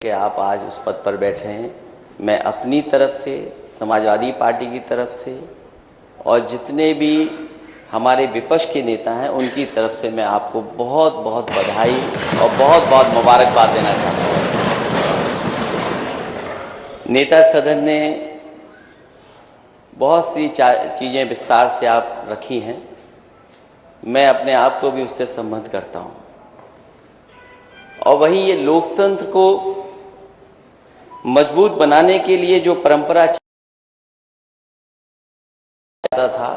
कि आप आज उस पद पर बैठे हैं। मैं अपनी तरफ से, समाजवादी पार्टी की तरफ से और जितने भी हमारे विपक्ष के नेता हैं उनकी तरफ से मैं आपको बहुत बहुत बधाई और बहुत बहुत मुबारकबाद देना चाहता हूँ। नेता सदन ने बहुत सी चीज़ें विस्तार से आप रखी हैं, मैं अपने आप को भी उससे संबद्ध करता हूँ। और वहीं ये लोकतंत्र को मजबूत बनाने के लिए जो परंपरा चाहता था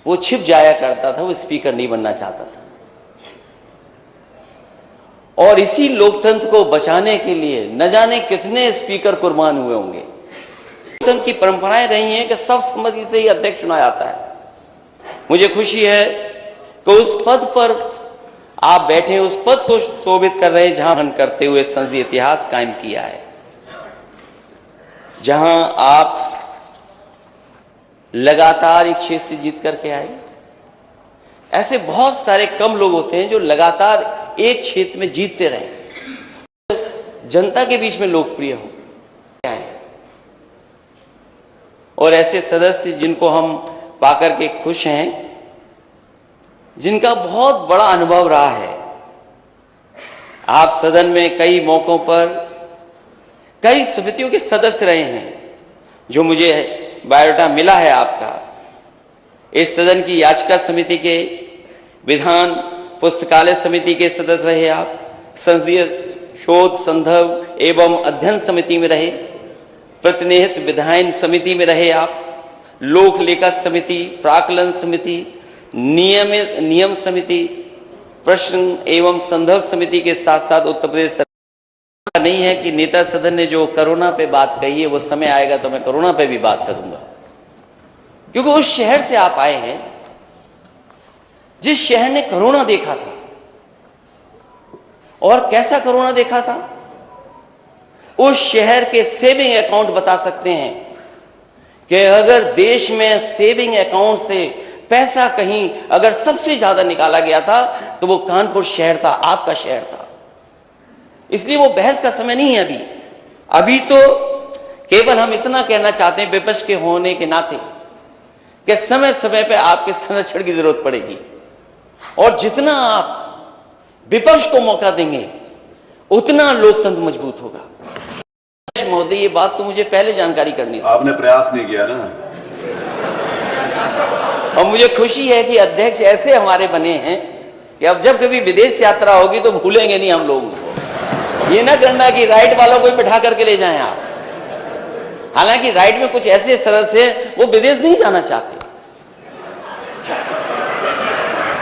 वो छिप जाया करता था, वो स्पीकर नहीं बनना चाहता था। और इसी लोकतंत्र को बचाने के लिए न जाने कितने स्पीकर कुर्बान हुए होंगे। लोकतंत्र की परंपराएं रही हैं कि सर्वसम्मति से ही अध्यक्ष चुना जाता है। मुझे खुशी है कि उस पद पर आप बैठे, उस पद को शोभित कर रहे हैं जहां करते हुए संसदीय इतिहास कायम किया है, जहां आप लगातार एक क्षेत्र से जीत करके आए। ऐसे बहुत सारे कम लोग होते हैं जो लगातार एक क्षेत्र में जीतते रहे, जनता के बीच में लोकप्रिय हो। और ऐसे सदस्य जिनको हम पाकर के खुश हैं, जिनका बहुत बड़ा अनुभव रहा है। आप सदन में कई मौकों पर कई समितियों के सदस्य रहे हैं, जो मुझे बायोडाटा मिला है आपका। इस सदन की याचिका समिति के, विधान पुस्तकालय समिति के सदस्य रहे आप, संसदीय शोध संदर्भ एवं अध्ययन समिति में रहे, प्रतिनिधित्व विधायन समिति में रहे आप, लोक लेखा समिति, प्राक्कलन समिति, नियम समिति, प्रश्न एवं संदर्भ समिति के साथ साथ उत्तर प्रदेश सरकार नहीं है कि नेता सदन ने जो कोरोना पे बात कही है वो समय आएगा तो मैं कोरोना पे भी बात करूंगा, क्योंकि उस शहर से आप आए हैं जिस शहर ने कोरोना देखा था। और कैसा कोरोना देखा था, उस शहर के सेविंग अकाउंट बता सकते हैं कि अगर देश में सेविंग अकाउंट से पैसा कहीं अगर सबसे ज्यादा निकाला गया था तो वो कानपुर शहर था, आपका शहर था। इसलिए वो बहस का समय नहीं है अभी तो केवल हम इतना कहना चाहते हैं विपक्ष के होने के नाते कि समय समय पे आपके संरक्षण की जरूरत पड़ेगी, और जितना आप विपक्ष को मौका देंगे उतना लोकतंत्र मजबूत होगा। महोदय, ये बात तो मुझे पहले जानकारी करनी थी, आपने प्रयास नहीं किया ना। और मुझे खुशी है कि अध्यक्ष ऐसे हमारे बने हैं कि अब जब कभी विदेश यात्रा होगी तो भूलेंगे नहीं हम लोगों को। ये ना करना कि राइट वालों को बिठा करके ले जाएं आप। हालांकि राइट में कुछ ऐसे सदस्य हैं वो विदेश नहीं जाना चाहते,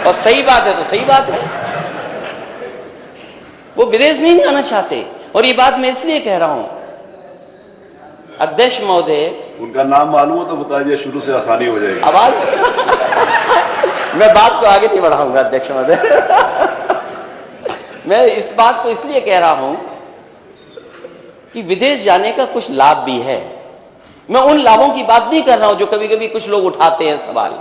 और सही बात है तो सही बात है, वो विदेश नहीं जाना चाहते। और ये बात मैं इसलिए कह रहा हूं अध्यक्ष महोदय, उनका नाम मालूम हो तो बता दिया, शुरू से आसानी हो जाएगी। आवाज मैं बात को आगे नहीं बढ़ाऊंगा अध्यक्ष महोदय। मैं इस बात को इसलिए कह रहा हूं कि विदेश जाने का कुछ लाभ भी है। मैं उन लाभों की बात नहीं कर रहा हूं जो कभी कभी कुछ लोग उठाते हैं सवाल।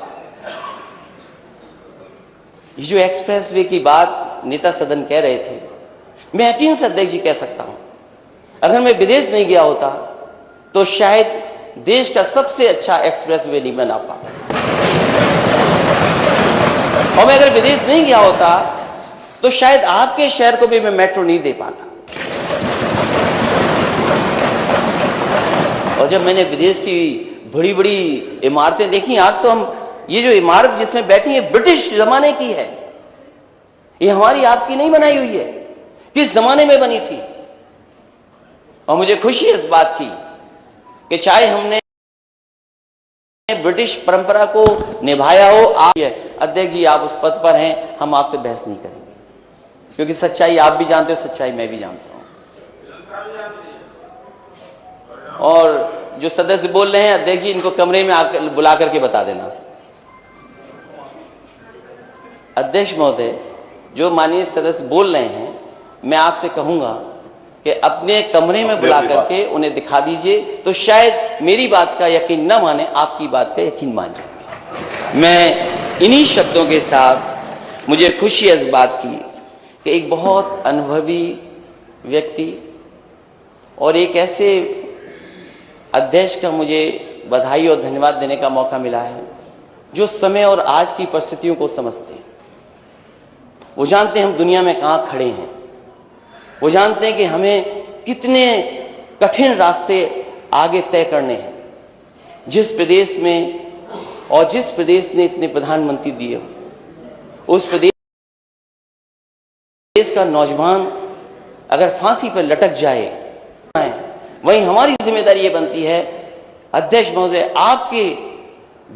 ये जो एक्सप्रेस वे की बात नेता सदन कह रहे थे, मैं यकीन से अध्यक्ष जी कह सकता हूं, अगर मैं विदेश नहीं गया होता तो शायद देश का सबसे अच्छा एक्सप्रेस वे नहीं बना पाता, और मैं अगर विदेश नहीं गया होता तो शायद आपके शहर को भी मैं मेट्रो नहीं दे पाता। और जब मैंने विदेश की बड़ी बड़ी इमारतें देखी, आज तो हम ये जो इमारत जिसमें बैठी है ब्रिटिश जमाने की है, ये हमारी आपकी नहीं बनाई हुई है, किस जमाने में बनी थी। और मुझे खुशी है इस बात की कि चाहे हमने ब्रिटिश परंपरा को निभाया हो। आप अध्यक्ष जी, आप उस पद पर हैं, हम आपसे बहस नहीं करेंगे, क्योंकि सच्चाई आप भी जानते हो, सच्चाई मैं भी जानता हूं। और जो सदस्य बोल रहे हैं अध्यक्ष जी, इनको कमरे में आकर बुला करके बता देना। अध्यक्ष महोदय, जो माननीय सदस्य बोल रहे हैं, मैं आपसे कहूंगा कि अपने कमरे में बुला करके उन्हें दिखा दीजिए, तो शायद मेरी बात का यकीन न माने, आपकी बात का यकीन मान जाएंगे। मैं इन्हीं शब्दों के साथ, मुझे खुशी है इस बात की कि एक बहुत अनुभवी व्यक्ति और एक ऐसे अध्यक्ष का मुझे बधाई और धन्यवाद देने का मौका मिला है जो समय और आज की परिस्थितियों को समझते हैं। वो जानते हैं हम दुनिया में कहाँ खड़े हैं, वो जानते हैं कि हमें कितने कठिन रास्ते आगे तय करने हैं। जिस प्रदेश में और जिस प्रदेश ने इतने प्रधानमंत्री दिए उस प्रदेश का नौजवान अगर फांसी पर लटक जाए, वहीं हमारी जिम्मेदारी ये बनती है अध्यक्ष महोदय, आपके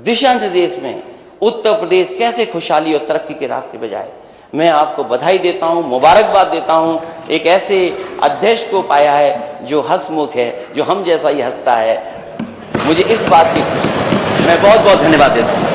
दिशा निर्देश में उत्तर प्रदेश कैसे खुशहाली और तरक्की के रास्ते पर जाए। मैं आपको बधाई देता हूं, मुबारकबाद देता हूं। एक ऐसे अध्यक्ष को पाया है जो हंसमुख है, जो हम जैसा ही हंसता है। मुझे इस बात की खुशी है। मैं बहुत बहुत धन्यवाद देता हूं।